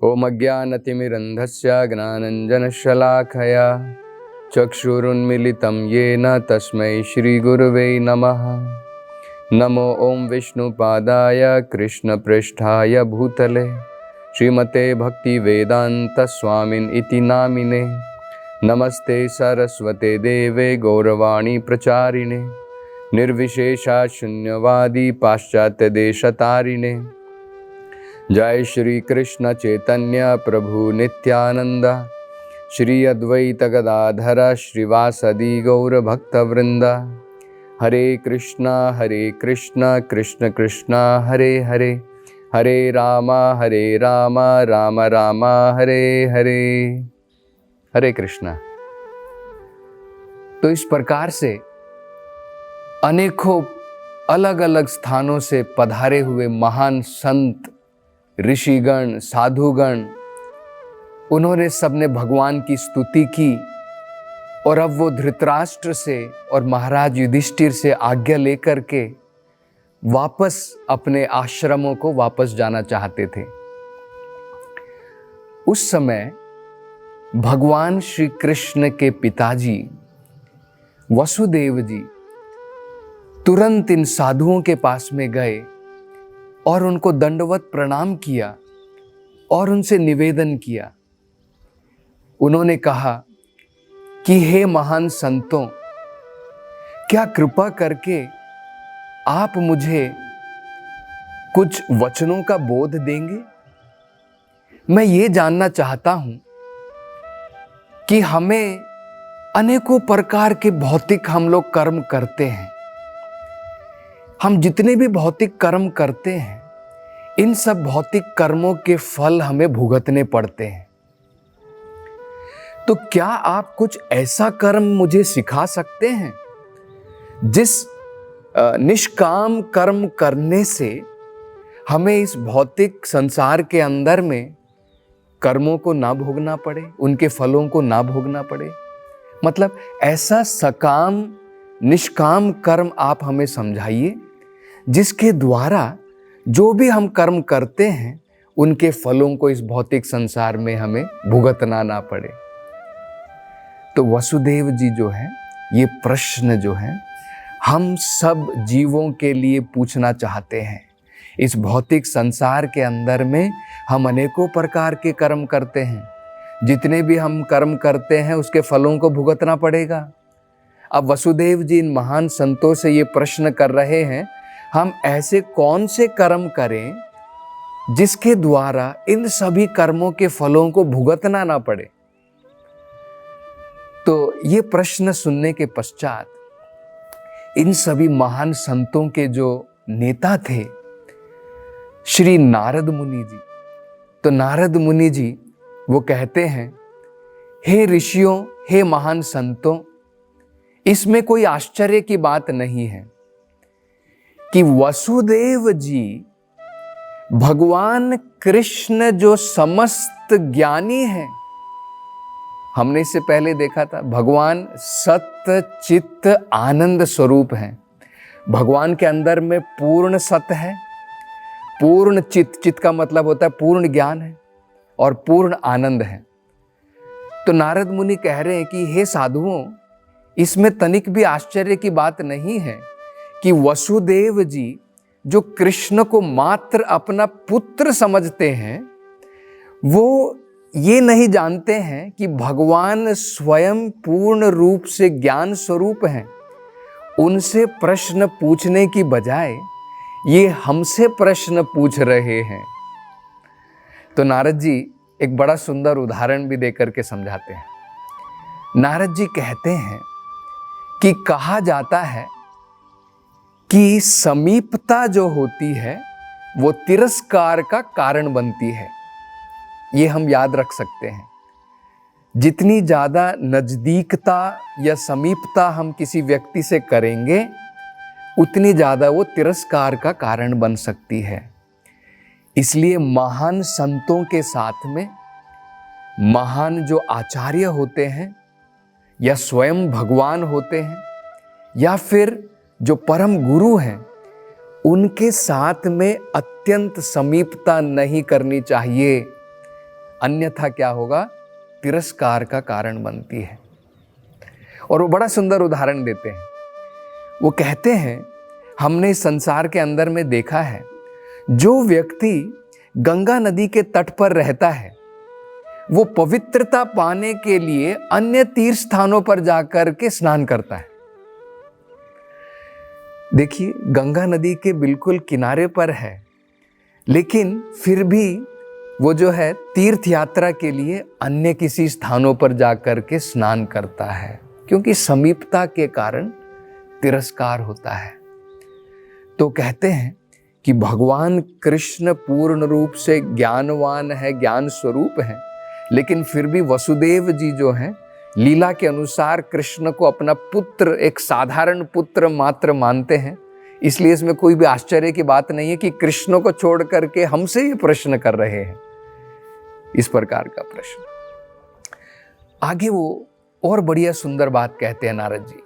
ओम अज्ञानतिमिरन्धस्य ज्ञानाञ्जनशलाकया चक्षुरुन्मीलितं येन तस्मै श्रीगुरवे नमः। नमो ओम विष्णुपादाय कृष्णपृष्ठाय भूतले श्रीमते भक्तिवेदांत स्वामिन इति नामिने। नमस्ते सरस्वते देवे गौरवाणी प्रचारिणे निर्विशेषा शून्यवादी पाश्चात्य देशतारिणे। जय श्री कृष्ण चैतन्य प्रभु नित्यानंद श्री अद्वैत गदाधर श्रीवासदि गौर भक्तवृंद। हरे कृष्णा कृष्ण कृष्णा हरे हरे, हरे राम राम राम हरे हरे। हरे कृष्णा। तो इस प्रकार से अनेकों अलग अलग स्थानों से पधारे हुए महान संत, ऋषिगण, साधुगण, उन्होंने सबने भगवान की स्तुति की और अब वो धृतराष्ट्र से और महाराज युधिष्ठिर से आज्ञा लेकर के वापस अपने आश्रमों को वापस जाना चाहते थे। उस समय भगवान श्री कृष्ण के पिताजी वसुदेव जी तुरंत इन साधुओं के पास में गए और उनको दंडवत प्रणाम किया और उनसे निवेदन किया। उन्होंने कहा कि हे महान संतों, क्या कृपा करके आप मुझे कुछ वचनों का बोध देंगे? मैं ये जानना चाहता हूं कि हमें अनेकों प्रकार के भौतिक हम लोग कर्म करते हैं। हम जितने भी भौतिक कर्म करते हैं, इन सब भौतिक कर्मों के फल हमें भुगतने पड़ते हैं। तो क्या आप कुछ ऐसा कर्म मुझे सिखा सकते हैं जिस निष्काम कर्म करने से हमें इस भौतिक संसार के अंदर में कर्मों को ना भोगना पड़े, उनके फलों को ना भोगना पड़े? मतलब ऐसा सकाम निष्काम कर्म आप हमें समझाइए जिसके द्वारा जो भी हम कर्म करते हैं उनके फलों को इस भौतिक संसार में हमें भुगतना ना पड़े। तो वसुदेव जी जो है, ये प्रश्न जो है हम सब जीवों के लिए पूछना चाहते हैं। इस भौतिक संसार के अंदर में हम अनेकों प्रकार के कर्म करते हैं। जितने भी हम कर्म करते हैं उसके फलों को भुगतना पड़ेगा। अब वसुदेव जी इन महान संतों से ये प्रश्न कर रहे हैं, हम ऐसे कौन से कर्म करें जिसके द्वारा इन सभी कर्मों के फलों को भुगतना ना पड़े? तो ये प्रश्न सुनने के पश्चात इन सभी महान संतों के जो नेता थे श्री नारद मुनि जी, तो नारद मुनि जी वो कहते हैं, हे ऋषियों, हे महान संतों, इसमें कोई आश्चर्य की बात नहीं है कि वसुदेव जी भगवान कृष्ण जो समस्त ज्ञानी हैं, हमने इससे पहले देखा था भगवान सत्य चित्त आनंद स्वरूप हैं। भगवान के अंदर में पूर्ण सत्य है, पूर्ण चित्त, चित्त का मतलब होता है पूर्ण ज्ञान है, और पूर्ण आनंद है। तो नारद मुनि कह रहे हैं कि हे साधुओं, इसमें तनिक भी आश्चर्य की बात नहीं है कि वसुदेव जी जो कृष्ण को मात्र अपना पुत्र समझते हैं, वो ये नहीं जानते हैं कि भगवान स्वयं पूर्ण रूप से ज्ञान स्वरूप हैं। उनसे प्रश्न पूछने की बजाय ये हमसे प्रश्न पूछ रहे हैं। तो नारद जी एक बड़ा सुंदर उदाहरण भी देकर के समझाते हैं। नारद जी कहते हैं कि कहा जाता है कि समीपता जो होती है वो तिरस्कार का कारण बनती है। ये हम याद रख सकते हैं। जितनी ज़्यादा नज़दीकता या समीपता हम किसी व्यक्ति से करेंगे, उतनी ज़्यादा वो तिरस्कार का कारण बन सकती है। इसलिए महान संतों के साथ में महान जो आचार्य होते हैं या स्वयं भगवान होते हैं या फिर जो परम गुरु हैं, उनके साथ में अत्यंत समीपता नहीं करनी चाहिए। अन्यथा क्या होगा, तिरस्कार का कारण बनती है। और वो बड़ा सुंदर उदाहरण देते हैं। वो कहते हैं, हमने इस संसार के अंदर में देखा है, जो व्यक्ति गंगा नदी के तट पर रहता है वो पवित्रता पाने के लिए अन्य तीर्थ स्थानों पर जाकर के स्नान करता है। देखिए, गंगा नदी के बिल्कुल किनारे पर है, लेकिन फिर भी वो जो है तीर्थ यात्रा के लिए अन्य किसी स्थानों पर जाकर के स्नान करता है, क्योंकि समीपता के कारण तिरस्कार होता है। तो कहते हैं कि भगवान कृष्ण पूर्ण रूप से ज्ञानवान है, ज्ञान स्वरूप है, लेकिन फिर भी वसुदेव जी जो हैं लीला के अनुसार कृष्ण को अपना पुत्र, एक साधारण पुत्र मात्र मानते हैं। इसलिए इसमें कोई भी आश्चर्य की बात नहीं है कि कृष्ण को छोड़ करके हमसे ये प्रश्न कर रहे हैं, इस प्रकार का प्रश्न। आगे वो और बढ़िया सुंदर बात कहते हैं नारद जी।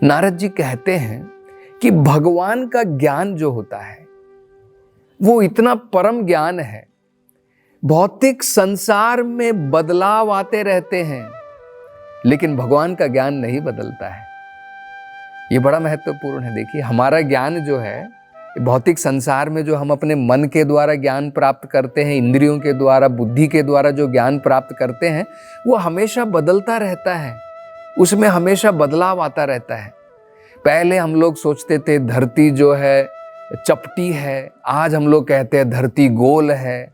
नारद जी कहते हैं कि भगवान का ज्ञान जो होता है वो इतना परम ज्ञान है, भौतिक संसार में बदलाव आते रहते हैं, लेकिन भगवान का ज्ञान नहीं बदलता है। ये बड़ा महत्वपूर्ण है। देखिए, हमारा ज्ञान जो है भौतिक संसार में जो हम अपने मन के द्वारा ज्ञान प्राप्त करते हैं, इंद्रियों के द्वारा, बुद्धि के द्वारा जो ज्ञान प्राप्त करते हैं, वो हमेशा बदलता रहता है, उसमें हमेशा बदलाव आता रहता है। पहले हम लोग सोचते थे धरती जो है चपटी है, आज हम लोग कहते हैं धरती गोल है।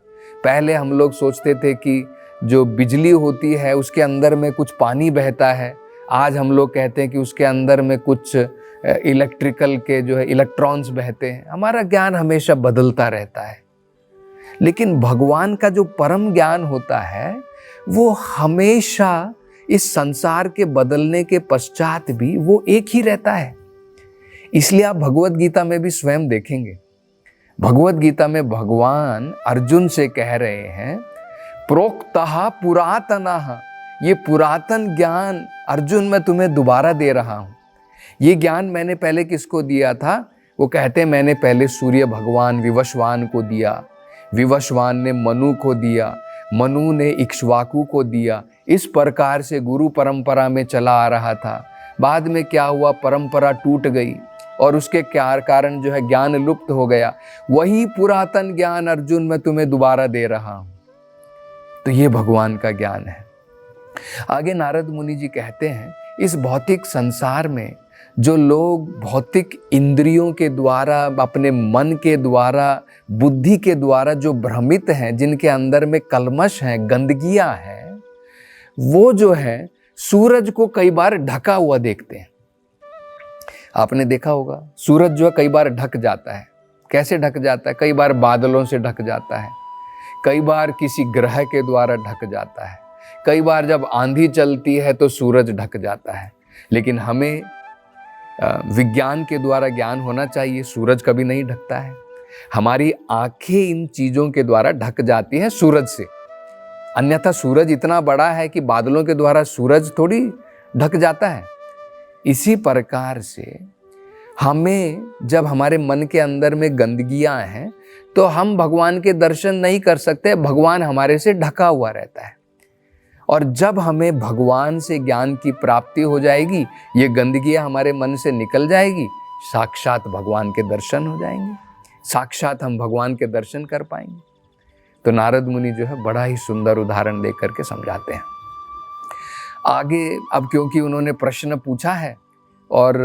पहले हम लोग सोचते थे कि जो बिजली होती है उसके अंदर में कुछ पानी बहता है, आज हम लोग कहते हैं कि उसके अंदर में कुछ इलेक्ट्रिकल के जो है इलेक्ट्रॉन्स बहते हैं। हमारा ज्ञान हमेशा बदलता रहता है, लेकिन भगवान का जो परम ज्ञान होता है वो हमेशा इस संसार के बदलने के पश्चात भी वो एक ही रहता है। इसलिए आप भगवत गीता में भी स्वयं देखेंगे, भगवत गीता में भगवान अर्जुन से कह रहे हैं, प्रोक्तः पुरातनः, ये पुरातन ज्ञान अर्जुन मैं तुम्हें दोबारा दे रहा हूं। ये ज्ञान मैंने पहले किसको दिया था? वो कहते हैं मैंने पहले सूर्य भगवान विवस्वान को दिया, विवस्वान ने मनु को दिया, मनु ने इक्ष्वाकु को दिया। इस प्रकार से गुरु परंपरा में चला आ रहा था। बाद में क्या हुआ, परंपरा टूट गई और उसके कारण जो है ज्ञान लुप्त हो गया। वही पुरातन ज्ञान अर्जुन मैं तुम्हें दोबारा दे रहा हूं। तो ये भगवान का ज्ञान है। आगे नारद मुनि जी कहते हैं, इस भौतिक संसार में जो लोग भौतिक इंद्रियों के द्वारा, अपने मन के द्वारा, बुद्धि के द्वारा जो भ्रमित हैं, जिनके अंदर में कलमश हैं, गंदगियां हैं, वो जो है सूरज को कई बार ढका हुआ देखते हैं। आपने देखा होगा सूरज जो है कई बार ढक जाता है। कैसे ढक जाता है? कई बार बादलों से ढक जाता है, कई बार किसी ग्रह के द्वारा ढक जाता है, कई बार जब आंधी चलती है तो सूरज ढक जाता है। लेकिन हमें विज्ञान के द्वारा ज्ञान होना चाहिए, सूरज कभी नहीं ढकता है। हमारी आंखें इन चीजों के द्वारा ढक जाती हैं सूरज से, अन्यथा सूरज इतना बड़ा है कि बादलों के द्वारा सूरज थोड़ी ढक जाता है। इसी प्रकार से हमें जब हमारे मन के अंदर में गंदगियां हैं तो हम भगवान के दर्शन नहीं कर सकते, भगवान हमारे से ढका हुआ रहता है। और जब हमें भगवान से ज्ञान की प्राप्ति हो जाएगी, ये गंदगियां हमारे मन से निकल जाएगी, साक्षात भगवान के दर्शन हो जाएंगे, साक्षात हम भगवान के दर्शन कर पाएंगे। तो नारद मुनि जो है बड़ा ही सुंदर उदाहरण देकर के समझाते हैं। आगे अब क्योंकि उन्होंने प्रश्न पूछा है और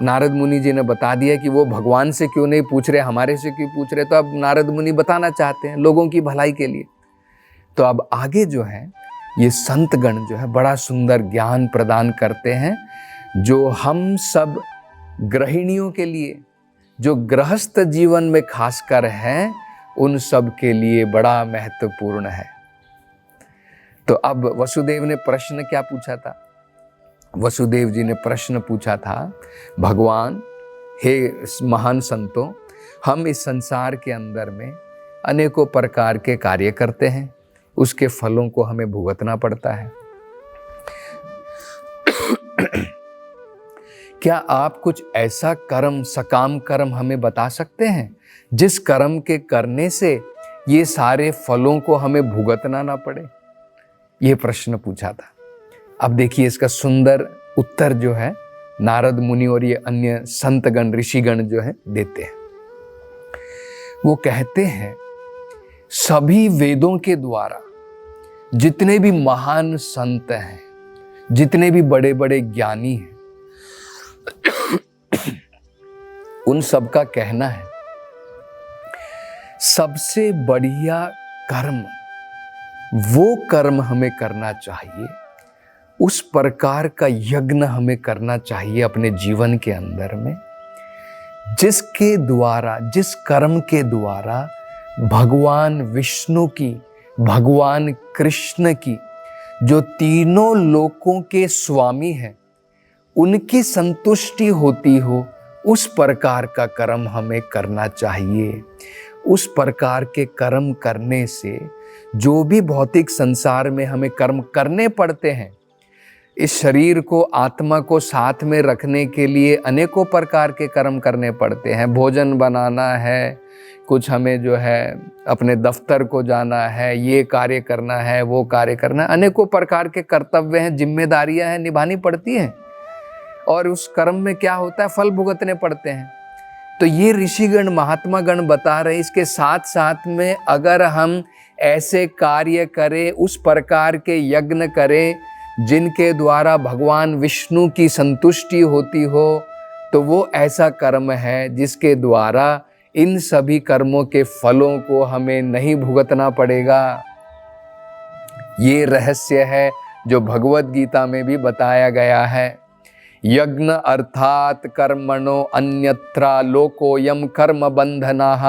नारद मुनि जी ने बता दिया कि वो भगवान से क्यों नहीं पूछ रहे, हमारे से क्यों पूछ रहे, तो अब नारद मुनि बताना चाहते हैं लोगों की भलाई के लिए। तो अब आगे जो है ये संतगण जो है बड़ा सुंदर ज्ञान प्रदान करते हैं, जो हम सब गृहिणियों के लिए, जो गृहस्थ जीवन में खासकर हैं, उन सब के लिए बड़ा महत्वपूर्ण है। तो अब वसुदेव ने प्रश्न क्या पूछा था? वसुदेव जी ने प्रश्न पूछा था, भगवान हे महान संतों, हम इस संसार के अंदर में अनेकों प्रकार के कार्य करते हैं, उसके फलों को हमें भुगतना पड़ता है। क्या आप कुछ ऐसा कर्म, सकाम कर्म हमें बता सकते हैं जिस कर्म के करने से ये सारे फलों को हमें भुगतना ना पड़े? ये प्रश्न पूछा था। अब देखिए इसका सुंदर उत्तर जो है नारद मुनि और ये अन्य संतगण ऋषिगण जो है देते हैं। वो कहते हैं सभी वेदों के द्वारा जितने भी महान संत हैं, जितने भी बड़े बड़े ज्ञानी हैं, उन सब का कहना है सबसे बढ़िया कर्म वो कर्म हमें करना चाहिए, उस प्रकार का यज्ञ हमें करना चाहिए अपने जीवन के अंदर में, जिसके द्वारा, जिस कर्म के द्वारा भगवान विष्णु की, भगवान कृष्ण की, जो तीनों लोकों के स्वामी हैं, उनकी संतुष्टि होती हो, उस प्रकार का कर्म हमें करना चाहिए। उस प्रकार के कर्म करने से जो भी भौतिक संसार में हमें कर्म करने पड़ते हैं, इस शरीर को, आत्मा को साथ में रखने के लिए अनेकों प्रकार के कर्म करने पड़ते हैं। भोजन बनाना है, कुछ हमें जो है अपने दफ्तर को जाना है, ये कार्य करना है, वो कार्य करना है, अनेकों प्रकार के कर्तव्य हैं, जिम्मेदारियां हैं, निभानी पड़ती हैं। और उस कर्म में क्या होता है, फल भुगतने पड़ते हैं। तो ये ऋषिगण, महात्मा गण बता रहे, इसके साथ साथ में अगर हम ऐसे कार्य करें, उस प्रकार के यज्ञ करें जिनके द्वारा भगवान विष्णु की संतुष्टि होती हो, तो वो ऐसा कर्म है जिसके द्वारा इन सभी कर्मों के फलों को हमें नहीं भुगतना पड़ेगा। ये रहस्य है जो भगवद गीता में भी बताया गया है। यज्ञ अर्थात कर्मणो अन्यत्रा लोकोयम कर्म बंधनाः।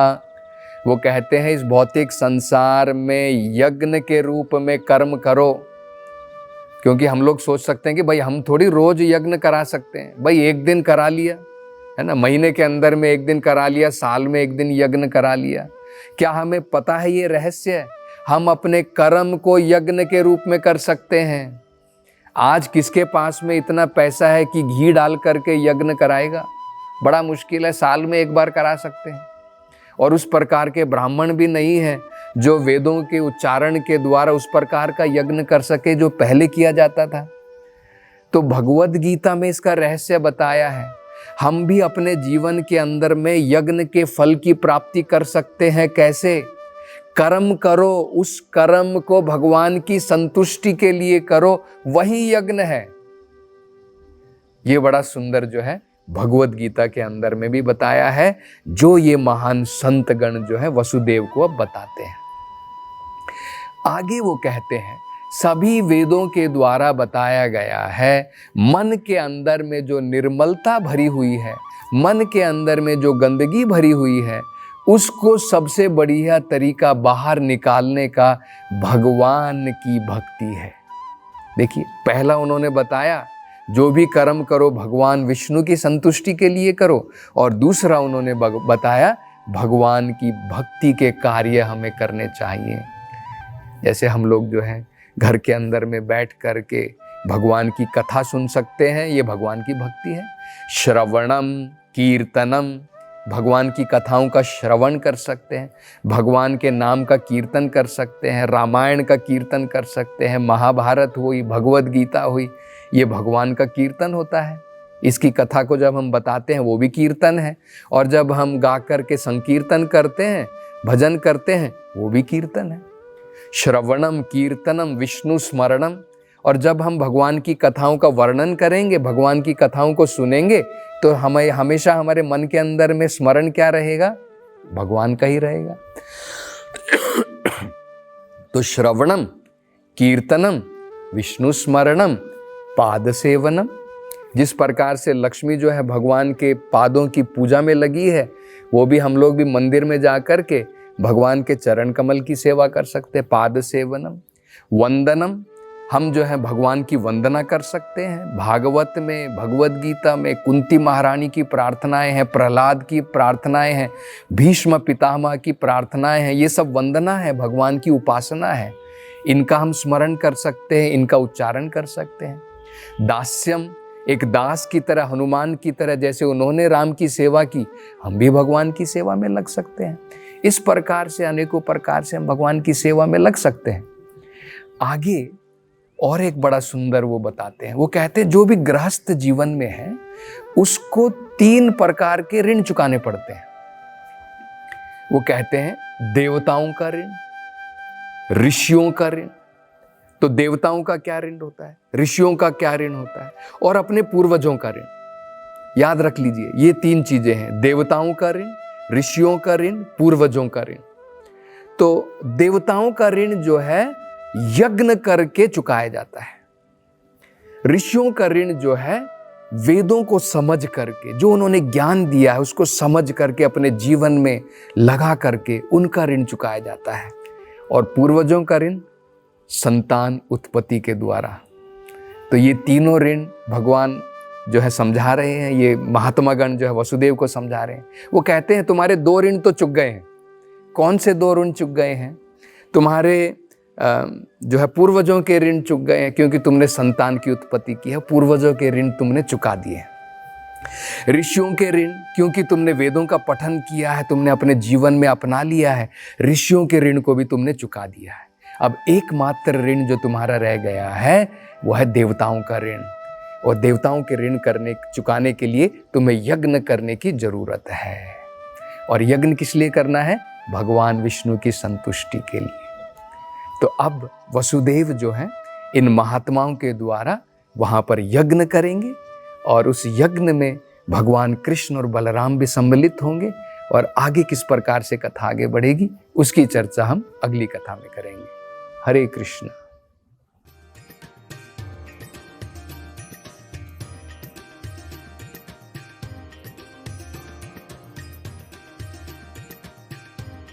वो कहते हैं इस भौतिक संसार में यज्ञ के रूप में कर्म करो, क्योंकि हम लोग सोच सकते हैं कि भाई हम थोड़ी रोज यज्ञ करा सकते हैं, भाई एक दिन करा लिया है ना, महीने के अंदर में एक दिन करा लिया, साल में एक दिन यज्ञ करा लिया। क्या हमें पता है ये रहस्य है? हम अपने कर्म को यज्ञ के रूप में कर सकते हैं। आज किसके पास में इतना पैसा है कि घी डाल करके यज्ञ कराएगा? बड़ा मुश्किल है, साल में एक बार करा सकते हैं। और उस प्रकार के ब्राह्मण भी नहीं है जो वेदों के उच्चारण के द्वारा उस प्रकार का यज्ञ कर सके जो पहले किया जाता था। तो भगवद गीता में इसका रहस्य बताया है। हम भी अपने जीवन के अंदर में यज्ञ के फल की प्राप्ति कर सकते हैं। कैसे? कर्म करो, उस कर्म को भगवान की संतुष्टि के लिए करो, वही यज्ञ है। ये बड़ा सुंदर जो है भगवद गीता के अंदर में भी बताया है, जो ये महान संत गण जो है वसुदेव को अब बताते हैं। आगे वो कहते हैं सभी वेदों के द्वारा बताया गया है, मन के अंदर में जो निर्मलता भरी हुई है, मन के अंदर में जो गंदगी भरी हुई है, उसको सबसे बढ़िया तरीका बाहर निकालने का भगवान की भक्ति है। देखिए, पहला उन्होंने बताया जो भी कर्म करो भगवान विष्णु की संतुष्टि के लिए करो, और दूसरा उन्होंने बताया भगवान की भक्ति के कार्य हमें करने चाहिए। जैसे हम लोग जो है घर के अंदर में बैठ करके भगवान की कथा सुन सकते हैं, ये भगवान की भक्ति है। श्रवणम कीर्तनम, भगवान की कथाओं का श्रवण कर सकते हैं, भगवान के नाम का कीर्तन कर सकते हैं, रामायण का कीर्तन कर सकते हैं, महाभारत हुई, भगवद गीता हुई, ये भगवान का कीर्तन होता है। इसकी कथा को जब हम बताते हैं वो भी कीर्तन है, और जब हम गा करके संकीर्तन करते हैं, भजन करते हैं, वो भी कीर्तन है। श्रवणम कीर्तनम विष्णु स्मरणम, और जब हम भगवान की कथाओं का वर्णन करेंगे, भगवान की कथाओं को सुनेंगे, तो हमें हमेशा हमारे मन के अंदर में स्मरण क्या रहेगा? भगवान का ही रहेगा। तो श्रवणम कीर्तनम विष्णु स्मरणम पाद सेवनम, जिस प्रकार से लक्ष्मी जो है भगवान के पादों की पूजा में लगी है, वो भी हम लोग भी मंदिर में जा कर के भगवान के चरण कमल की सेवा कर सकते हैं। पाद सेवनम। वंदनम, हम जो है भगवान की वंदना कर सकते हैं। भागवत में, भगवद गीता में कुंती महारानी की प्रार्थनाएं हैं, प्रहलाद की प्रार्थनाएं हैं, भीष्म पितामह की प्रार्थनाएं हैं, ये सब वंदना है, भगवान की उपासना है। इनका हम स्मरण कर सकते हैं, इनका उच्चारण कर सकते हैं। दास्यम, एक दास की तरह, हनुमान की तरह, जैसे उन्होंने राम की सेवा की, हम भी भगवान की सेवा में लग सकते हैं। इस प्रकार से अनेकों प्रकार से हम भगवान की सेवा में लग सकते हैं। आगे और एक बड़ा सुंदर वो बताते हैं, वो कहते हैं जो भी गृहस्थ जीवन में है उसको 3 प्रकार के ऋण चुकाने पड़ते हैं। वो कहते हैं देवताओं का ऋण, ऋषियों का ऋण। तो देवताओं का क्या ऋण होता है, ऋषियों का क्या ऋण होता है, और अपने पूर्वजों का ऋण। याद रख लीजिए, ये 3 चीजें हैं, देवताओं का ऋण, ऋषियों का ऋण, पूर्वजों का ऋण। तो देवताओं का ऋण जो है यज्ञ करके चुकाया जाता है। ऋषियों का ऋण जो है वेदों को समझ करके, जो उन्होंने ज्ञान दिया है उसको समझ करके अपने जीवन में लगा करके उनका ऋण चुकाया जाता है। और पूर्वजों का ऋण संतान उत्पत्ति के द्वारा। तो ये तीनों ऋण भगवान जो है समझा रहे हैं, ये महात्मा गण जो है वसुदेव को समझा रहे हैं। वो कहते हैं तुम्हारे 2 ऋण तो चुक गए हैं। कौन से 2 ऋण चुक गए हैं? तुम्हारे जो है पूर्वजों के ऋण चुक गए हैं, क्योंकि तुमने संतान की उत्पत्ति की है, पूर्वजों के ऋण तुमने चुका दिए हैं। ऋषियों के ऋण, क्योंकि तुमने वेदों का पठन किया है, तुमने अपने जीवन में अपना लिया है, ऋषियों के ऋण को भी तुमने चुका दिया है। अब एकमात्र ऋण जो तुम्हारा रह गया है वो है देवताओं का ऋण। और देवताओं के ऋण चुकाने के लिए तुम्हें यज्ञ करने की जरूरत है। और यज्ञ किस लिए करना है? भगवान विष्णु की संतुष्टि के लिए। तो अब वसुदेव जो है इन महात्माओं के द्वारा वहां पर यज्ञ करेंगे, और उस यज्ञ में भगवान कृष्ण और बलराम भी सम्मिलित होंगे। और आगे किस प्रकार से कथा आगे बढ़ेगी उसकी चर्चा हम अगली कथा में करेंगे। हरे कृष्ण।